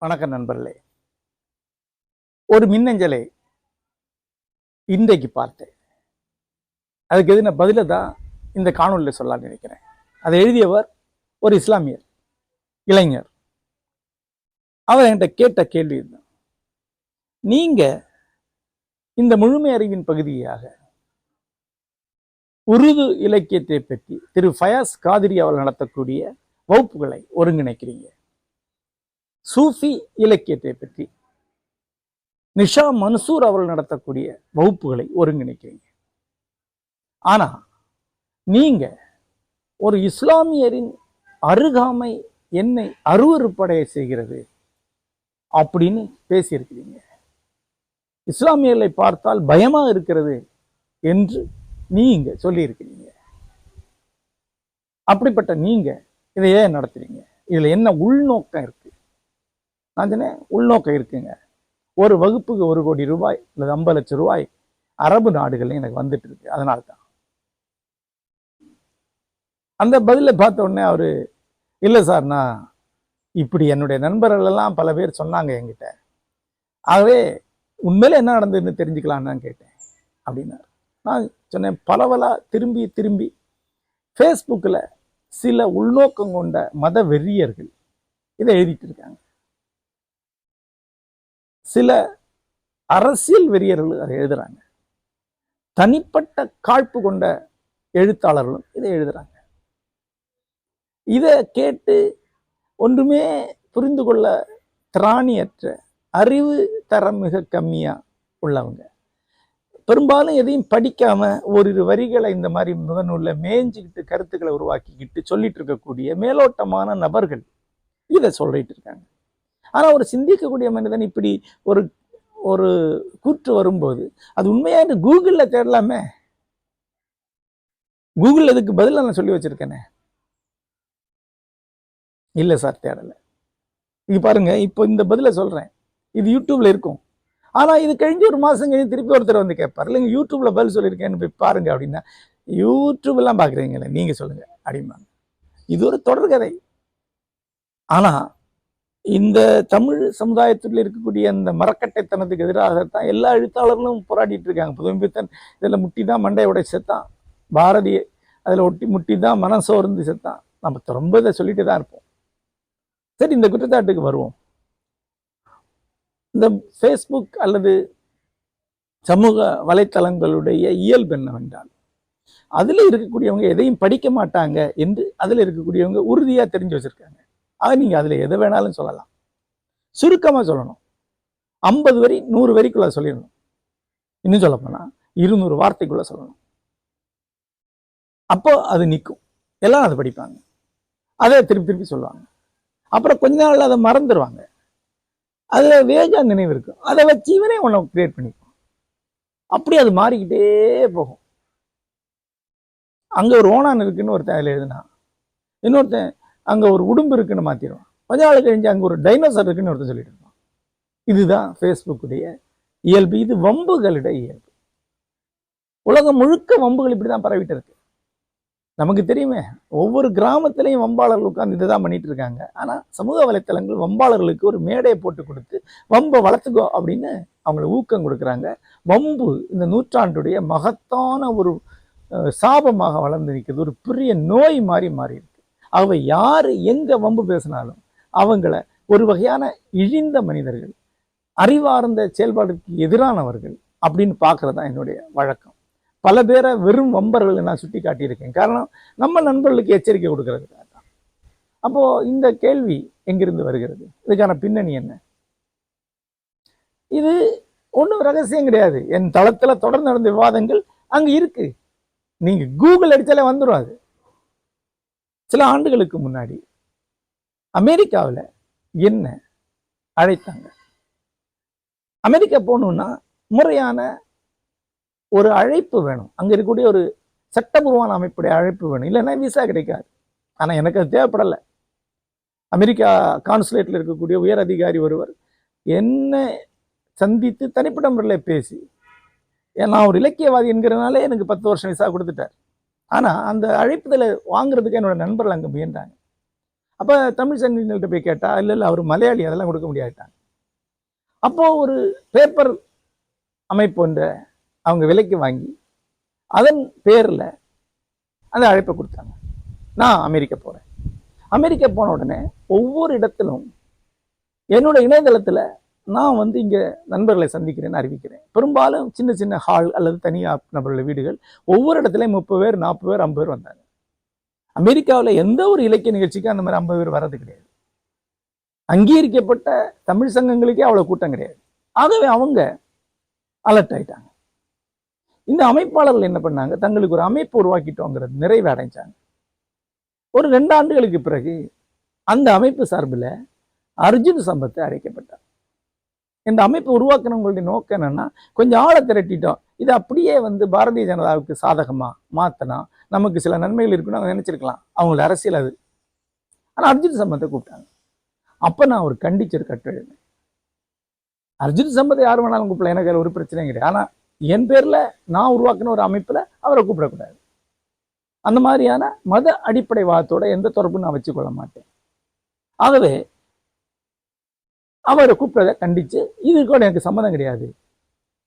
வணக்கம் நண்பர்களே. ஒரு மின்னஞ்சலை இன்றைக்கு பார்த்தேன். அதுக்கு எதுன பதில தான் இந்த காணொலியில் சொல்ல நினைக்கிறேன். அதை எழுதியவர் ஒரு இஸ்லாமியர் இளைஞர். அவர் என்கிட்ட கேட்ட கேள்வி தான், நீங்க இந்த முழுமை அறிவின் பகுதியாக உருது இலக்கியத்தை பற்றி திரு ஃபயாஸ் காதிரி அவர்கள் நடத்தக்கூடிய வகுப்புகளை ஒருங்கிணைக்கிறீங்க. சூஃபி இலக்கியத்தை பற்றி நிஷா மன்சூர் அவர்கள் நடத்தக்கூடிய வகுப்புகளை ஒருங்கிணைக்கிறீங்க. ஆனா நீங்க ஒரு இஸ்லாமியரின் அருகாமை என்னை அருவருப்படைய செய்கிறது அப்படின்னு பேசியிருக்கிறீங்க. இஸ்லாமியர்களை பார்த்தால் பயமா இருக்கிறது என்று நீங்க சொல்லியிருக்கிறீங்க. அப்படிப்பட்ட நீங்க இதை ஏன் நடத்துறீங்க? இதுல என்ன உள்நோக்கம் இருக்கு? நான் சொன்னேன், உள்நோக்கம் இருக்குங்க. ஒரு வகுப்புக்கு 1 கோடி ரூபாய் அல்லது 50 லட்சம் ரூபாய் அரபு நாடுகள் எனக்கு வந்துட்டு இருக்கு. அதனால தான் அந்த பதில பார்த்த உடனே அவரு, இல்லை சார், நான் இப்படி என்னுடைய நண்பர்கள் எல்லாம் பல பேர் சொன்னாங்க என்கிட்ட, ஆகவே உண்மையில என்ன நடந்ததுன்னு தெரிஞ்சுக்கலான்னு தான் கேட்டேன் அப்படின்னாரு. நான் சொன்னேன், பரவலா திரும்பி திரும்பி ஃபேஸ்புக்கில் சில உள்நோக்கம் கொண்ட மத வெறியர்கள் இதை எழுதிட்டு இருக்காங்க. சில அரசியல் வெறியர்கள் அதை எழுதுறாங்க. தனிப்பட்ட காழ்ப்பு கொண்ட எழுத்தாளர்களும் இதை எழுதுறாங்க. இதை கேட்டு ஒன்றுமே புரிந்து கொள்ள திராணியற்ற, அறிவு தரம் மிக கம்மியா உள்ளவங்க, பெரும்பாலும் எதையும் படிக்காம ஓரிரு வரிகளை இந்த மாதிரி முகநூல்ல மேய்ஞ்சிக்கிட்டு கருத்துக்களை உருவாக்கிக்கிட்டு சொல்லிட்டு இருக்கக்கூடிய மேலோட்டமான நபர்கள் இதை சொல்லிட்டு இருக்காங்க. ஆனா ஒரு சிந்திக்கக்கூடிய மனிதன் இப்படி ஒரு ஒரு கூற்று வரும்போது அது உண்மையா கூகுள்ல தேடலாமே. கூகுள் அதுக்கு பதிலா நான் சொல்லி வச்சிருக்கேனே. இல்லை சார், தேடலை. இது பாருங்க, இப்போ இந்த பதில சொல்றேன், இது யூடியூப்ல இருக்கும். ஆனா இது கழிஞ்சு ஒரு மாசம் கழிஞ்சு திருப்பி ஒருத்தர் வந்து கேட்பார், இல்லைங்க யூடியூப்ல பதில் சொல்லியிருக்கேன்னு போய் பாருங்க அப்படின்னா, யூடியூப் எல்லாம் பாக்குறீங்களே, நீங்க சொல்லுங்க அப்படிம்பாங்க. இது ஒரு தொடர்கதை. ஆனா இந்த தமிழ் சமுதாயத்தில் இருக்கக்கூடிய அந்த மரக்கட்டைத்தனத்துக்கு எதிராகத்தான் எல்லா எழுத்தாளர்களும் போராடிட்டு இருக்காங்க. புதுமைப்பித்தன் இதில் முட்டி தான் மண்டையோட செத்தான், பாரதி அதில் முட்டி தான் மனம் சோர்ந்து செத்தான். நம்ம ரொம்ப இதை சொல்லிட்டு தான் இருப்போம். சரி, இந்த குற்றச்சாட்டுக்கு வருவோம். இந்த ஃபேஸ்புக் அல்லது சமூக வலைத்தளங்களுடைய இயல்பு என்னவென்றால், அதில் இருக்கக்கூடியவங்க எதையும் படிக்க மாட்டாங்க என்று அதில் இருக்கக்கூடியவங்க உறுதியாக தெரிஞ்சு வச்சிருக்காங்க. ஆக நீங்க அதுல எதை வேணாலும் சொல்லலாம். சுருக்கமா சொல்லணும், 50 வரி 100 வரிக்குள்ள சொல்லிடணும். இன்னும் சொல்ல போனா 200 வார்த்தைக்குள்ள சொல்லணும். அப்போ அது நிற்கும், எல்லாம் அதை படிப்பாங்க, அதை திருப்பி திருப்பி சொல்லுவாங்க. அப்புறம் கொஞ்ச நாள் அதை மறந்துடுவாங்க. அதுல வேகா நினைவு இருக்கும், அதை வச்சு இவனே ஒன்று கிரியேட் பண்ணிக்குவோம். அப்படி அது மாறிக்கிட்டே போகும். அங்க ஒரு ஓனான் இருக்குன்னு ஒருத்தன் அதில் எழுதுனா, இன்னொருத்தன் அங்க ஒரு உடும்பு இருக்குன்னு மாத்திடுவான். கொஞ்ச நாள் கழிஞ்சு அங்க ஒரு டைனோசர் இருக்குன்னு ஒருத்தர் சொல்லிட்டு இருப்பான். இதுதான் ஃபேஸ்புக்குடைய இயல்பு. இது வம்புகளுடைய இயல்பு. உலகம் முழுக்க வம்புகள் இப்படிதான் பரவிட்டு இருக்கு. நமக்கு தெரியுமே, ஒவ்வொரு கிராமத்திலையும் வம்பாளர்கள் உட்கார்ந்து இதுதான் பண்ணிட்டு இருக்காங்க. ஆனா சமூக வலைத்தளங்கள் வம்பாளர்களுக்கு ஒரு மேடையை போட்டு கொடுத்து வம்பை வளர்த்துக்கோ அப்படின்னு அவங்களுக்கு ஊக்கம் கொடுக்குறாங்க. வம்பு இந்த நூற்றாண்டுடைய மகத்தான ஒரு சாபமாக வளர்ந்து நிற்கிறது. ஒரு பெரிய நோய் மாறி இருக்கு. அவ யாரு எங்க வம்பு பேசினாலும் அவங்கள ஒரு வகையான இழிந்த மனிதர்கள், அறிவார்ந்த செயல்பாடுக்கு எதிரானவர்கள் அப்படின்னு பார்க்கறதா என்னுடைய வழக்கம். பல பேரை வெறும் வம்பர்களை நான் சுட்டி காட்டியிருக்கேன். காரணம், நம்ம நண்பர்களுக்கு எச்சரிக்கை கொடுக்கறதுக்காக தான். அப்போ இந்த கேள்வி எங்கிருந்து வருகிறது? இதுக்கான பின்னணி என்ன? இது ஒன்றும் ரகசியம் கிடையாது. என் தளத்துல தொடர்ந்து நடந்த விவாதங்கள் அங்க இருக்கு. நீங்க கூகுள் அடிச்சாலே வந்துடும். அது சில ஆண்டுகளுக்கு முன்னாடி அமெரிக்காவில் என்ன அழைத்தாங்க. அமெரிக்கா போகணும்னா முறையான ஒரு அழைப்பு வேணும். அங்க இருக்கக்கூடிய ஒரு சட்டபூர்வமான அமைப்புடைய அழைப்பு வேணும், இல்லைன்னா விசா கிடைக்காது. ஆனா எனக்கு அது தேவைப்படலை. அமெரிக்கா கான்சுலேட்ல இருக்கக்கூடிய உயர் அதிகாரி ஒருவர் என்ன சந்தித்து தனிப்பட்ட முறையில் பேசி, நான் ஒரு இலக்கியவாதி என்கிறனாலே எனக்கு 10 வருஷம் விசா கொடுத்துட்டார். ஆனா அந்த அழைப்புதலை வாங்குறதுக்கு என்னோட நண்பர்கள் அங்க முயன்றாங்க. அப்ப தமிழ் சங்கங்கள்கிட்ட போய் கேட்டா, இல்ல அவர் மலையாளி, அதெல்லாம் கொடுக்க முடியாதுட்டாங்க. அப்போ ஒரு பேப்பர் அமைப்பு ஒன்றை அவங்க விலைக்கு வாங்கி அதன் பேர்ல அந்த அழைப்பை கொடுத்தாங்க. நான் அமெரிக்கா போறேன். அமெரிக்கா போன உடனே ஒவ்வொரு இடத்திலும் என்னோட இணையதளத்துல நான் வந்து இங்க நண்பர்களை சந்திக்கிறேன்னு அறிவிக்கிறேன். பெரும்பாலும் சின்ன சின்ன ஹால் அல்லது தனியார் நபர்கள் வீடுகள், ஒவ்வொரு இடத்துலையும் 30 பேர், 40 பேர், 50 பேர் வந்தாங்க. அமெரிக்காவில் எந்த ஒரு இலக்கிய நிகழ்ச்சிக்கும் அந்த மாதிரி 50 பேர் வர்றது கிடையாது. அங்கீகரிக்கப்பட்ட தமிழ் சங்கங்களுக்கே அவ்வளவு கூட்டம் கிடையாது. ஆகவே அவங்க அலர்ட் ஆயிட்டாங்க. இந்த அமைப்பாளர்கள் என்ன பண்ணாங்க, தங்களுக்கு ஒரு அமைப்பு உருவாக்கிட்டோங்கிறது நிறைவு அடைஞ்சாங்க. ஒரு 2 ஆண்டுகளுக்கு பிறகு அந்த அமைப்பு சார்பில் அர்ஜுன் சம்பத்தை அழைக்கப்பட்டார். இந்த அமைப்பு உருவாக்குனவங்களுடைய நோக்கம் என்னன்னா, கொஞ்சம் ஆழ திரட்டிட்டோம், இது அப்படியே வந்து பாரதிய ஜனதாவுக்கு சாதகமா மாத்தினா நமக்கு சில நன்மைகள் இருக்குன்னு அவங்க நினைச்சிருக்கலாம். அவங்களோட அரசியல் அது. ஆனா அர்ஜுன் சம்பத்தை கூப்பிட்டாங்க. அப்ப நான் ஒரு கண்டிச்சர் கட்டு எழுதினேன். அர்ஜுன் சம்பத்தை யார் வேணாலும் கூப்பிடலாம், எனக்கு அதில் ஒரு பிரச்சனையும் கிடையாது. ஆனா என் பேர்ல நான் உருவாக்கின ஒரு அமைப்புல அவரை கூப்பிடக்கூடாது. அந்த மாதிரியான மத அடிப்படை வாதத்தோட எந்த தொடர்பும் நான் வச்சுக்கொள்ள மாட்டேன். ஆகவே அவரை கூப்பிட்டதை கண்டிச்சு, இது கூட எனக்கு சம்மதம் கிடையாது,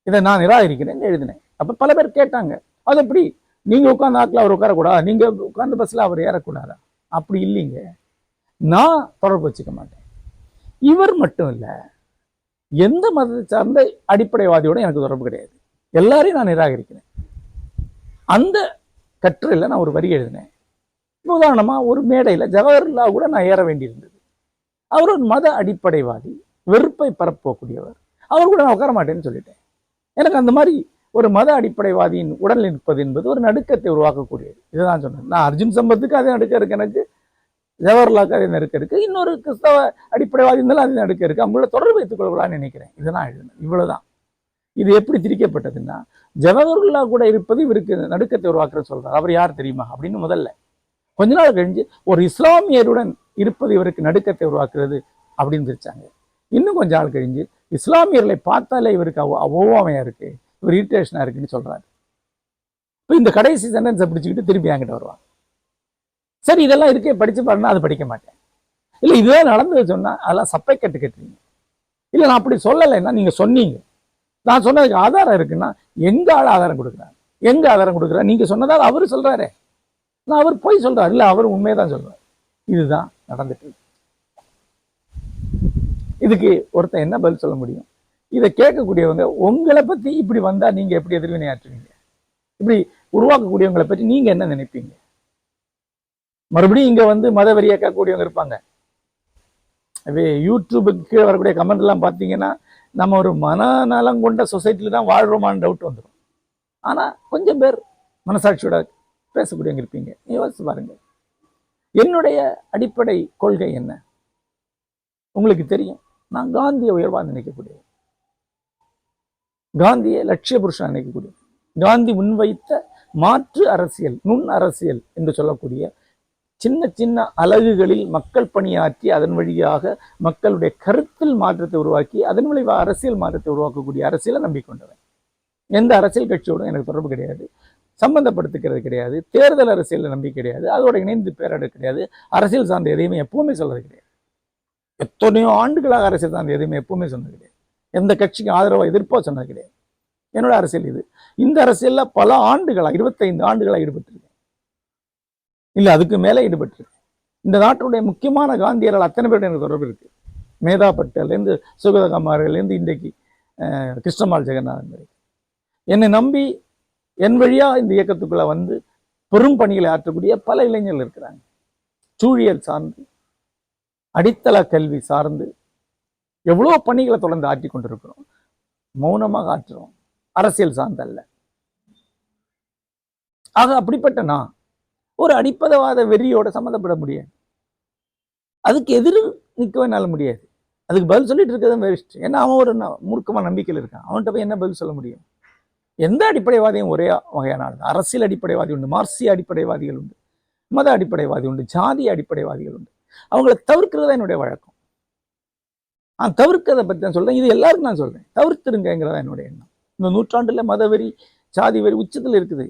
இதை நான் நிராகரிக்கிறேன்னு எழுதினேன். அப்ப பல பேர் கேட்டாங்க, அது எப்படி நீங்க உட்கார்ந்து ஆட்டில் அவர் உட்காரக்கூடாதா, நீங்க உட்கார்ந்து பஸ்ல அவர் ஏறக்கூடாதா? அப்படி இல்லைங்க, நான் தொடர்பு வச்சுக்க மாட்டேன். இவர் மட்டும் இல்ல, எந்த மதத்தை சார்ந்த அடிப்படைவாதியோட எனக்கு தொடர்பு கிடையாது, எல்லாரையும் நான் நிராகரிக்கிறேன். அந்த கட்டுரையில் நான் ஒரு வரி எழுதினேன். உதாரணமா ஒரு மேடையில் ஜவஹர்லால் கூட நான் ஏற வேண்டியிருந்தது. அவர் ஒரு மத அடிப்படைவாதி, வெறுப்பை பரப்பக்கூடியவர், அவர் கூட நான் உட்கார மாட்டேன்னு சொல்லிட்டேன். எனக்கு அந்த மாதிரி ஒரு மத அடிப்படைவாதியின் உடல் நிற்பது என்பது ஒரு நடுக்கத்தை உருவாக்கக்கூடியது. இதுதான் சொன்னேன். நான் அர்ஜுன் சம்பத்துக்கு அதே நடுக்க இருக்கு, எனக்கு ஜவஹர்லாலுக்கு அதே நடுக்க இருக்கு, இன்னொரு கிறிஸ்தவ அடிப்படைவாதி இருந்தாலும் அதே நடுக்க இருக்கு, அவங்கள தொடர்பு வைத்துக் கொள்ளலாம்னு நினைக்கிறேன். இதெல்லாம் எழுதினேன். இவ்வளவுதான். இது எப்படி திரிக்கப்பட்டதுன்னா, ஜவஹர்லால் கூட இருப்பது இவருக்கு நடுக்கத்தை உருவாக்குற சொல்றாரு. அவர் யார் தெரியுமா அப்படின்னு முதல்ல. கொஞ்ச நாள் கழிஞ்சு ஒரு இஸ்லாமியருடன் இருப்பது இவருக்கு நடுக்கத்தை உருவாக்குறது அப்படின்னு தெரிச்சாங்க. இன்னும் கொஞ்ச நாள் கழிஞ்சு இஸ்லாமியர்களை பார்த்தாலே இவருக்கு ஒவ்வாமையா இருக்கு, இவர் இரிட்டேஷனா இருக்குன்னு சொல்றாரு. இப்போ இந்த கடைசி சென்டென்ஸை பிடிச்சிக்கிட்டு திருப்பி என்கிட்ட வருவாங்க. சரி, இதெல்லாம் இருக்கே, படிச்சு பாருன்னா அது படிக்க மாட்டேன். இல்லை இதுதான் நடந்தது சொன்னா அதெல்லாம் சப்பை கட்டு கட்டுறீங்க. இல்லை நான் அப்படி சொல்லலைன்னா நீங்க சொன்னீங்க, நான் சொன்னதுக்கு ஆதாரம் இருக்குன்னா எங்க ஆள் ஆதாரம் கொடுக்குறாரு, எங்க ஆதாரம் கொடுக்குறாரு, நீங்க சொன்னதால் அவரு சொல்றாரு, நான் அவர் போய் சொல்றாரு, இல்லை அவர் உண்மையதான் சொல்றாரு. இதுதான் நடந்துட்டு இருக்கு. இதுக்கு ஒருத்தன் என்ன பதில் சொல்ல முடியும்? இதை கேட்கக்கூடியவங்க, உங்களை பத்தி இப்படி வந்தா நீங்க எப்படி எதிர்வினையாற்றுவீங்க, இப்படி உருவாக்கக்கூடியவங்களை பற்றி நீங்க என்ன நினைப்பீங்க? மறுபடியும் இங்க வந்து மதவெறியாக்கக்கூடியவங்க இருப்பாங்க. யூடியூபுக்கு கீழே வரக்கூடிய கமெண்ட் எல்லாம் பார்த்தீங்கன்னா, நம்ம ஒரு மனநலம் கொண்ட சொசைட்டில தான் வாழ்றோமான்னு டவுட் வந்துடும். ஆனா கொஞ்சம் பேர் மனசாட்சியோட பேசக்கூடியவங்க இருப்பீங்க. யோசிச்சு பாருங்க, என்னுடைய அடிப்படை கொள்கை என்ன உங்களுக்கு தெரியும். நான் காந்தியை உயர்வா நினைக்கக்கூடிய, காந்தியை லட்சிய புருஷன் நினைக்கக்கூடிய, காந்தி முன்வைத்த மாற்று அரசியல், நுண் அரசியல் என்று சொல்லக்கூடிய சின்ன சின்ன அலகுகளில் மக்கள் பணியாற்றி அதன் வழியாக மக்களுடைய கருத்தில் மாற்றத்தை உருவாக்கி அதன் விளைவாக அரசியல் மாற்றத்தை உருவாக்கக்கூடிய அரசியலை நம்பிக்கொண்டவன். எந்த அரசியல் கட்சியோடும் எனக்கு தொடர்பு கிடையாது, சம்பந்தப்படுத்துக்கிறது கிடையாது, தேர்தல் அரசியல் நம்பிக்கை கிடையாது, அதோட இணைந்து பேராட கிடையாது, அரசியல் சார்ந்த எதையுமே எப்பவுமே சொல்றது கிடையாது. எத்தனையோ ஆண்டுகளாக அரசியல் சார்ந்த எதுவுமே எப்பவுமே சொன்னது கிடையாது. எந்த கட்சிக்கும் ஆதரவா எதிர்ப்பா சொன்னது கிடையாது. என்னோட அரசியல் இது. இந்த அரசியல்ல பல ஆண்டுகளா, 25 ஆண்டுகளா ஈடுபட்டிருக்கேன், இல்ல அதுக்கு மேல ஈடுபட்டிருக்கேன். இந்த நாட்டுடைய முக்கியமான காந்தியர்கள் அத்தனை பேருடைய எனக்கு தொடர்பு இருக்கு. மேதா பட்டேல்லேருந்து சுகதகமாரிலேருந்து இன்றைக்கு கிருஷ்ணமால் ஜெகநாதன் வரை என்னை நம்பி என் வழியா இந்த இயக்கத்துக்குள்ள வந்து பெரும் பணிகளை ஆற்றக்கூடிய பல இளைஞர்கள் இருக்கிறாங்க. சூழியல் சார்ந்து, அடித்தள கல்வி சார்ந்து எவ்வளோ பணிகளை தொடர்ந்து ஆற்றி கொண்டிருக்கிறோம். மௌனமாக ஆற்றுறோம், அரசியல் சார்ந்தல்ல. ஆக அப்படிப்பட்ட நான் ஒரு அடிப்படைவாத வெறியோட சம்மந்தப்பட முடியாது, அதுக்கு எதிர் நிற்கவே என்னால முடியாது. அதுக்கு பதில் சொல்லிட்டு இருக்கிறது வேஸ்ட். ஏன்னா அவன் ஒரு மூர்க்கமான நம்பிக்கையில் இருக்கான், அவன்கிட்ட போய் என்ன பதில் சொல்ல முடியும்? எந்த அடிப்படைவாதியும் ஒரே வகையான ஆள். அரசியல் அடிப்படைவாதி உண்டு, மார்க்சிய அடிப்படைவாதிகள் உண்டு, மத அடிப்படைவாதி உண்டு, ஜாதி அடிப்படைவாதிகள் உண்டு. அவங்களை தவிர்க்கிறதா என்னுடைய வழக்கம். தவிர்க்கிறத பற்றி நான் சொல்றேன், இது எல்லாருக்கும் நான் சொல்றேன், தவிர்த்துருங்கிறதா என்னுடைய எண்ணம். இந்த நூற்றாண்டுல மதவெறி, ஜாதி வெறி உச்சத்தில் இருக்குது.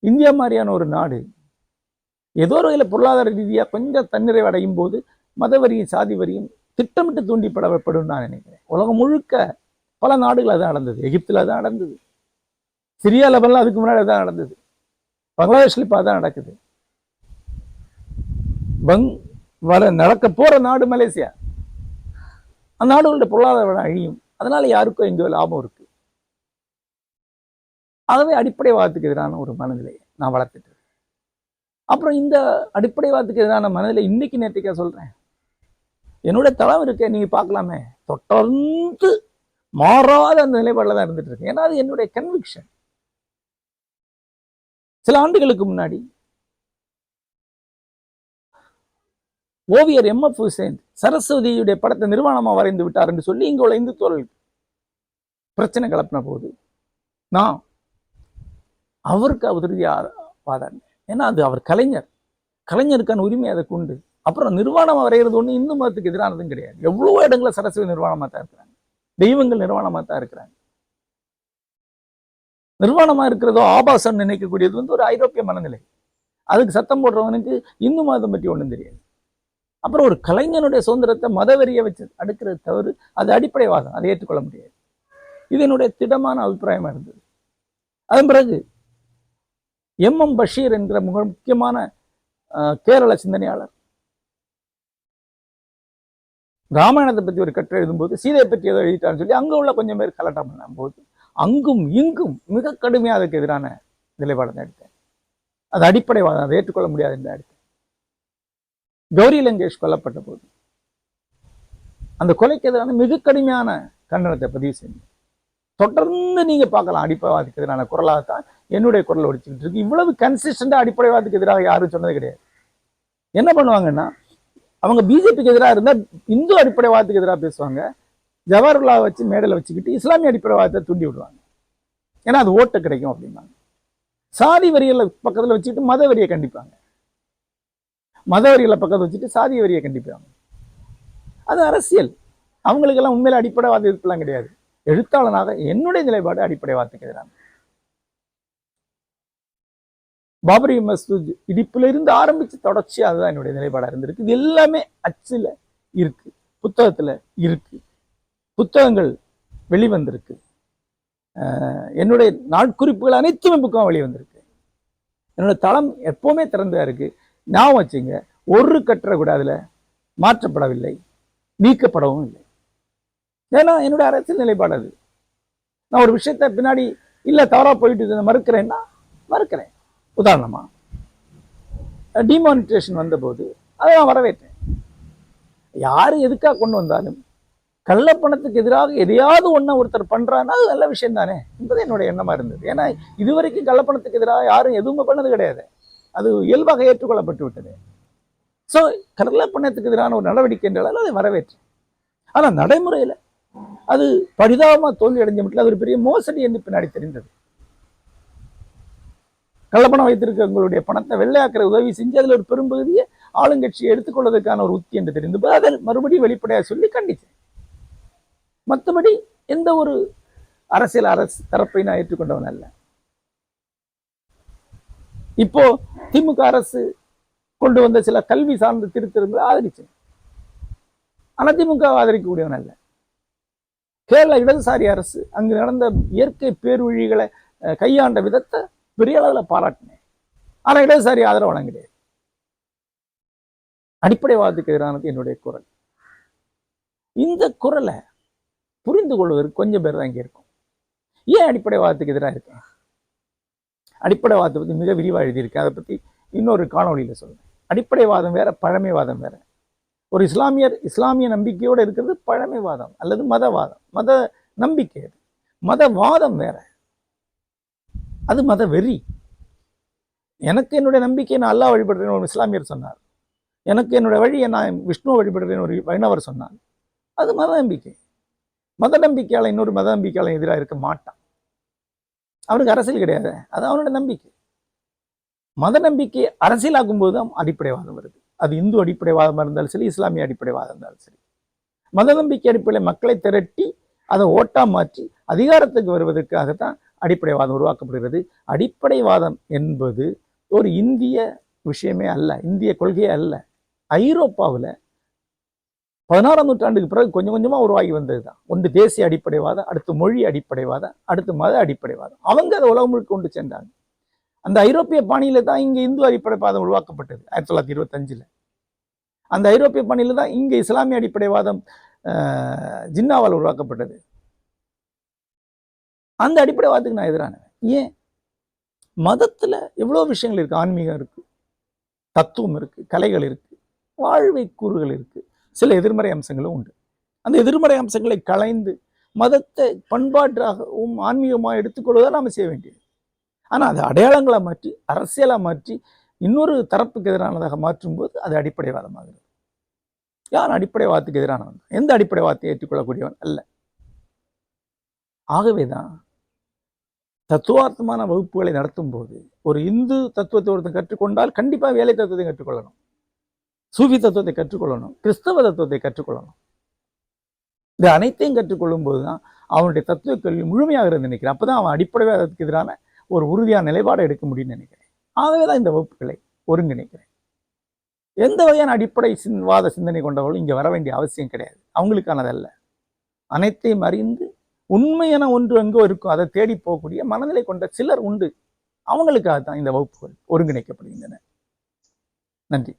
இந்தியா மாதிரியான ஒரு நாடு ஏதோ ஒரு வகையில் பொருளாதார ரீதியாக கொஞ்சம் தன்னிறைவு அடையும் போது மத வரியும் சாதி வரியும் திட்டமிட்டு தூண்டிப்படப்படும் நான் நினைக்கிறேன். உலகம் முழுக்க பல நாடுகள் அதான் நடந்தது. எகிப்தில் அதான் நடந்தது, சிரியா லெபனில் அதுக்கு முன்னாடி அதான் நடந்தது, பங்களாதேஷ்ல இப்போ அதான் நடக்குது, நடக்க போற நாடு மலேசியா. அந்த நாடுகளுடைய பொருளாதார அழியும். அதனால யாருக்கும் எங்கேயோ லாபம் இருக்கு. ஆகவே அடிப்படைவாதத்துக்கு எதிரான ஒரு மனநிலையை நான் வளர்த்துட்டு, அப்புறம் இந்த அடிப்படைவாதத்துக்கு எதிரான மனநிலை இன்னைக்கு நேற்றுக்கா சொல்றேன். என்னுடைய தளம் இருக்க நீங்க பார்க்கலாமே, தொடர்ந்து மாறாத அந்த நிலைப்பாடுல தான் இருந்துட்டு இருக்கு. ஏன்னா அது என்னுடைய கன்விக்ஷன். சில ஆண்டுகளுக்கு முன்னாடி ஓவியர் எம்.எஃப். ஹுசைன் சரஸ்வதியுடைய படத்தை நிர்வாணமா வரைந்து விட்டார் என்று சொல்லி இங்க உள்ள இந்துத்துவர்களுக்கு பிரச்சனை கிளப்பின போது நான் அவருக்கு வாதாடினேன். ஏன்னா அது அவர் கலைஞருக்கான உரிமை அதுக்கு உண்டு. அப்புறம் நிர்வாணமா வரைகிறது ஒண்ணு இந்து மதத்துக்கு எதிரானதும் கிடையாது. எவ்வளவோ இடங்களில் சரஸ்வதி நிர்வாணமா தான் இருக்கிறாங்க, தெய்வங்கள் நிர்வாணமா தான் இருக்கிறாங்க. நிர்வாணமா இருக்கிறதோ ஆபாசம் நினைக்கக்கூடியது ஒரு ஐரோப்பிய மனநிலை. அதுக்கு சத்தம் போடுறவனுக்கு இந்து மதம் பற்றி ஒன்றும் தெரியாது. அப்புறம் ஒரு கலைஞனுடைய சுதந்திரத்தை மதவெறியை வச்சு அடுக்கிறது தவறு. அது அடிப்படைவாதம், அதை ஏற்றுக்கொள்ள முடியாது. இது என்னுடைய திடமான அபிப்பிராயமா இருந்தது. அதன் பிறகு எம்.எம். பஷீர் என்கிற முக்கியமான கேரள சிந்தனையாளர் ராமாயணத்தை பற்றி ஒரு கட்டுரை எழுதும்போது சீதையை பற்றி ஏதோ எழுதிட்டான்னு சொல்லி அங்க உள்ள கொஞ்சம் பேர் கலட்டம் பண்ணும் போது அங்கும் இங்கும் மிக கடுமையாக அதுக்கு எதிரான நிலைப்பாடு தான் எடுத்தேன். அது அடிப்படைவாதம், அதை ஏற்றுக்கொள்ள முடியாது என்று எடுத்தேன். கௌரி லங்கேஷ் கொல்லப்பட்ட போது அந்த கொலைக்கு எதிரான மிக கடுமையான கண்டனத்தை பதிவு செஞ்சேன். தொடர்ந்து நீங்க பார்க்கலாம், அடிப்படைவாதத்துக்கு எதிரான குரலாகத்தான் என்னுடைய குரல் ஒடிச்சுக்கிட்டு இருக்கு. இவ்வளவு கன்சிஸ்டண்டா அடிப்படைவாதத்துக்கு எதிராக யாரும் சொன்னது கிடையாது. என்ன பண்ணுவாங்கன்னா, அவங்க பிஜேபிக்கு எதிராக இருந்தா இந்து அடிப்படைவாதத்துக்கு எதிராக பேசுவாங்க, ஜவஹர்லா வச்சு மேடலை வச்சுக்கிட்டு இஸ்லாமிய அடிப்படைவாதத்தை தூண்டி விடுவாங்க. ஏன்னா அது ஓட்டு கிடைக்கும் அப்படின்னாங்க. சாதி வரிகளை பக்கத்துல வச்சுக்கிட்டு மத வரியை கண்டிப்பாங்க, மத வரிகளை பக்கத்தை வச்சுட்டு சாதி வரியை கண்டிப்பாங்க. அது அரசியல். அவங்களுக்கெல்லாம் உண்மையில அடிப்படைவாத எதிர்ப்புலாம் கிடையாது. எழுத்தாளனாக என்னுடைய நிலைப்பாடு அடிப்படைவாதத்துக்கு எதிரான. பாபரி மசூத் இடிப்புல இருந்து ஆரம்பிச்சு தொடர்ச்சி அதுதான் என்னுடைய நிலைப்பாடா இருந்திருக்கு. இது எல்லாமே அச்சுல இருக்கு, புத்தகத்துல இருக்கு, புத்தகங்கள் வெளிவந்திருக்கு, என்னுடைய நாட்குறிப்புகள் அனைத்துமே புக்கம் வெளிவந்திருக்கு. என்னோட தளம் எப்பவுமே திறந்தா இருக்கு. ஞாபகம் வச்சுங்க, ஒரு கட்டுரை கூட அதுல மாற்றப்படவில்லை, நீக்கப்படவும் இல்லை. ஏன்னா என்னுடைய அரசியல் நிலைப்பாடு அது. நான் ஒரு விஷயத்த பின்னாடி இல்ல தவறா போயிட்டு மறுக்கிறேன்னா மறுக்கிறேன். உதாரணமா டிமானிட்டேஷன் வந்த போது அதை நான் வரவேற்றேன். யாரு எதுக்காக கொண்டு வந்தாலும் கள்ளப்பணத்துக்கு எதிராக எதையாவது ஒண்ணு ஒருத்தர் பண்றான்னா அது நல்ல விஷயம் தானே என்பது என்னுடைய எண்ணமா இருந்தது. ஏன்னா இதுவரைக்கும் கள்ளப்பணத்துக்கு எதிராக யாரும் எதுவுமே பண்ணது கிடையாது. அது இயல்பாக ஏற்றுக்கொள்ளப்பட்டு விட்டது. ஸோ கள்ளப்பணத்துக்கு எதிரான ஒரு நடவடிக்கை என்றாலும் அதை வரவேற்றேன். ஆனா நடைமுறையில அது பரிதாபமா தோல்வி அடைஞ்ச மட்டும் அது ஒரு பெரிய மோசடி என்று பின்னாடி தெரிந்தது. கள்ளப்பணம் வைத்திருக்க உங்களுடைய பணத்தை வெள்ளையாக்கிற உதவி செஞ்சு அதுல ஒரு பெரும்பகுதியை ஆளுங்கட்சியை எடுத்துக்கொள்வதற்கான ஒரு உத்தி என்று தெரிந்தது. அதை மறுபடியும் வெளிப்படையாக சொல்லி கண்டித்தேன். மற்றபடி எந்த ஒரு அரசியல் தரப்பை நான் ஏற்றுக்கொண்டவன் அல்ல. இப்போ திமுக அரசு கொண்டு வந்த சில கல்வி சார்ந்த திருத்தங்களை ஆதரிச்சேன். ஆனா திமுக ஆதரிக்கக்கூடியவன் அல்ல. கேரள இடதுசாரி அரசு அங்கு நடந்த இயற்கை பேரொழிகளை கையாண்ட விதத்தை பெரிய அளவுல பாராட்டினேன். ஆனா இடதுசாரி ஆதரவு வழங்கினேன். அடிப்படைவாதத்துக்கு எதிரானது என்னுடைய குரல். இந்த குரலை புரிந்து கொள்வதற்கு கொஞ்சம் பேர் தான் இங்க இருக்கும். ஏன் அடிப்படைவாதத்துக்கு எதிராக இருக்கேன்? அடிப்படைவாதத்தை பத்தி மிக விரிவாக எழுதியிருக்கேன். அதை பத்தி இன்னொரு காணொலியில சொல்றேன். அடிப்படைவாதம் வேற, பழமைவாதம் வேற. ஒரு இஸ்லாமிய நம்பிக்கையோடு இருக்கிறது பழமைவாதம் அல்லது மதவாதம், மத நம்பிக்கை. அது மதவாதம் வேற, அது மத வெறி. எனக்கு என்னுடைய நம்பிக்கை நான் அல்லாஹ் வழிபடுறேன்னு ஒரு இஸ்லாமியர் சொன்னார். எனக்கு என்னுடைய வழியை நான் விஷ்ணுவை வழிபடுறேன்னு ஒரு வைணவர் சொன்னார். அது மத நம்பிக்கை. மத நம்பிக்கையால இன்னொரு மத நம்பிக்கையால எதிராக இருக்க மாட்டான். அவனுக்கு அரசியல் கிடையாது, அது அவனோட நம்பிக்கை. மத நம்பிக்கை அரசியலாக்கும் போது தான் அடிப்படைவாதம் வருது. அது இந்து அடிப்படைவாதமாக இருந்தாலும் சரி, இஸ்லாமிய அடிப்படைவாதம் இருந்தாலும் சரி. மத நம்பிக்கை அடிப்படையில் மக்களை திரட்டி அதை ஓட்டா மாற்றி அதிகாரத்துக்கு வருவதற்காகத்தான் அடிப்படைவாதம் உருவாக்கப்படுகிறது. அடிப்படைவாதம் என்பது ஒரு இந்திய விஷயமே அல்ல, இந்திய கொள்கையே அல்ல. ஐரோப்பாவில் 16ஆம் நூற்றாண்டுக்கு பிறகு கொஞ்சம் கொஞ்சமா உருவாகி வந்ததுதான். ஒன்று தேசிய அடிப்படைவாதம், அடுத்து மொழி அடிப்படைவாதம், அடுத்து மத அடிப்படைவாதம். அவங்க அதை உலகம் முழுக்க கொண்டு சென்றாங்க. அந்த ஐரோப்பிய பாணியில தான் இங்க இந்து அடிப்படைவாதம் உருவாக்கப்பட்டது 1925. அந்த ஐரோப்பிய பாணியில தான் இங்க இஸ்லாமிய அடிப்படைவாதம் ஜின்னாவால் உருவாக்கப்பட்டது. அந்த அடிப்படைவாதத்துக்கு நான் எதிரானவன். ஏன்? மதத்துல எவ்வளவு விஷயங்கள் இருக்கு. ஆன்மீகம் இருக்கு, தத்துவம் இருக்கு, கலைகள் இருக்கு, வாழ்வை கூறுகள் இருக்கு, சில எதிர்மறை அம்சங்களும் உண்டு. அந்த எதிர்மறை அம்சங்களை களைந்து மதத்தை பண்பாட்டாகவும் ஆன்மீகமாக எடுத்துக்கொள்வதை நாம செய்ய வேண்டியது. ஆனா அது அடையாளங்களா மாற்றி அரசியலா மாற்றி இன்னொரு தரப்புக்கு எதிரானதாக மாற்றும் போது அது அடிப்படைவாதமாகிறது. யார் அடிப்படைவாதத்துக்கு எதிரானவன்? எந்த அடிப்படைவாதத்தை ஏற்றுக்கொள்ளக்கூடியவன் அல்ல. ஆகவேதான் தத்துவார்த்தமான வகுப்புகளை நடத்தும் போது ஒரு இந்து தத்துவத்தை ஒருத்தன் கற்றுக்கொண்டால் கண்டிப்பா வேலை தத்துவத்தை கற்றுக்கொள்ளணும், சூஃபி தத்துவத்தை கற்றுக்கொள்ளணும், கிறிஸ்தவ தத்துவத்தை கற்றுக்கொள்ளணும். இது அனைத்தையும் கற்றுக்கொள்ளும் போதுதான் அவனுடைய தத்துவ கல்வி முழுமையாகிறது நினைக்கிறேன். அப்பதான் அவன் அடிப்படைவாதத்துக்கு எதிரான ஒரு உறுதியான நிலைப்பாடை எடுக்க முடியும்னு நினைக்கிறேன். ஆகவேதான் இந்த வகுப்புகளை ஒருங்கிணைக்கிறேன். எந்த வகையான வாத சிந்தனை கொண்டவர்களும் இங்க வர வேண்டிய அவசியம் கிடையாது. அவங்களுக்கானதல்ல. அனைத்தையும் அறிந்து உண்மையான ஒன்று எங்கோ இருக்கும், அதை தேடி போகக்கூடிய மனநிலை கொண்ட சிலர் உண்டு. அவங்களுக்காக தான் இந்த வகுப்புகள் ஒருங்கிணைக்கப்படுகின்றன. நன்றி.